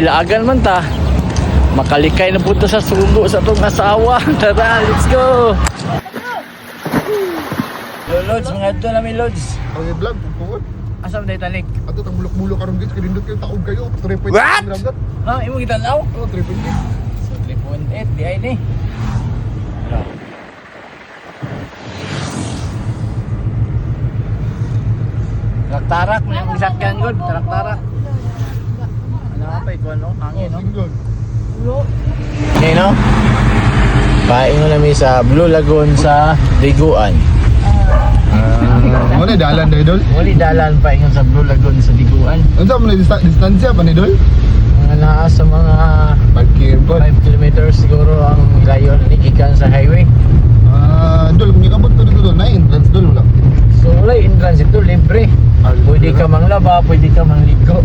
Ilaagan man ta. Makalikay na punta sa sugo sa itong asawa. Tara, let's go! Lods, mga ito namin Lods. Ang i-vlog, pagkuhan. Asam na Titanic? Ato, ang bulok-bulok karong gits, kinindot kayo, taog kayo. 3.8 What? gram. Ha? Imo kita now? Oo, 3.8. So 3.8, di ay ni. Tarak-tarak mo yung isakyan ko. Tarak-tarak. Ano nga pa ito, ano? Hangin, no? Single. Okay, no? Paingo namin sa Blue Lagoon sa Diguan. Ano dalan dahil dol? Wali dalan paingon sa Blue Lagoon sa Diguan. Ano sa mga distansya pa ni dol? Mga naa sa mga 5 km. 5 kilometers siguro ang layo ni ikan sa highway. Dol, kung ikabot to dito dol, na entrance dol wala. So wala entrance ito, libre. Pwede ka manglaba, pwede ka mangligo.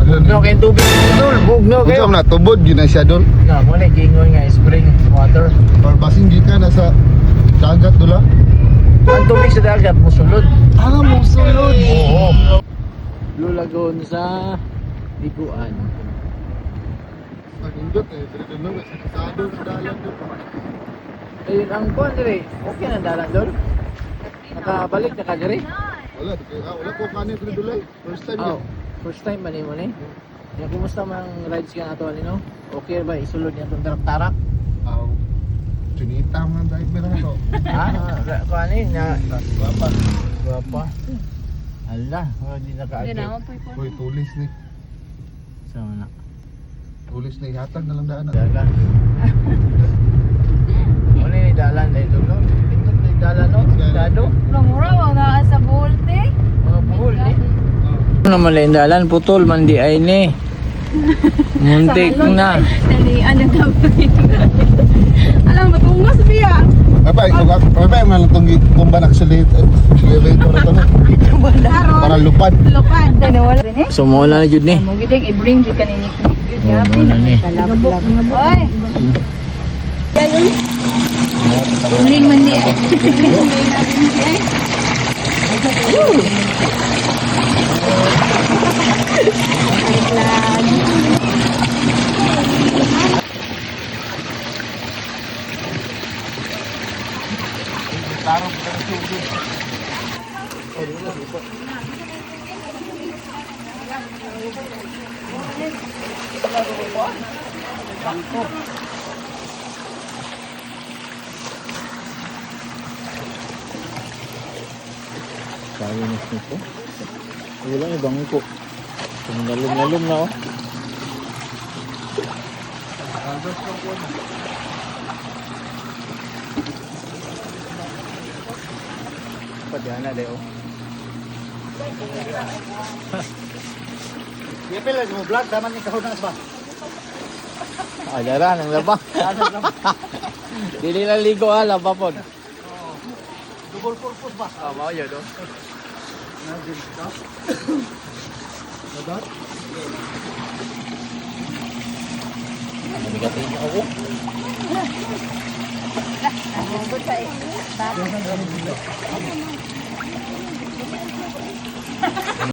Bugno kayong tubig dol, bugno Kung kayo. saan na, tubod yun na siya dol. Na, muna gingon nga spring water. Or basing di ka na sa dagat dol ha. Ang tubig sa dagat musulod. Musulod. Oo. Blue Lagoon sa Diguan. Nagindot eh, pero dol na, sa kasado na dalan dol. Ayun ang kuan dire. Okay na dalan dol. Nakabalik na ka dire. Wala, wala ko kanin pero dol ay. First time Oh, yun. first time ba nimo ni? Ya kumusta man rides ka nato no? Okay ba isulod niya tong tarak-tarak? Aw. Chinita man dahil meron ako. Ha? Kuan ni na Guwapa. guwapa. Ala, hindi nakaagay. Uy, tulis ni. Sa mana? Tulis ni, hatag na lang daan. Daga. Ano ni dalan dahil dolo? Tingnan ni dalan no? Dado. Mura mga sa bulte. Mga buhol ni. Ano naman lang dalan putol man di ay ni. Muntik na. Dali, ano tapos? Alam mo, tungos biya. Mabay, man lang itong kumban accelerator na ito. Para lupad. Lupad. Ano, wala rin eh. Sumula na jud ni. Mo gideng i-bring di kanini. Muna ni. Talabok nga boy. Uling man ni. Kaya na nito. Wala yung bangko. Nalum-nalum na oh. Padana de oh. Ipil, mo vlog, daman ni kahunas ba? Ajaran ang laba. Dili lang ligo laba pod. Double purpose ba? Mao yun oh. Dadat? Bigatin ako. Ano ba sa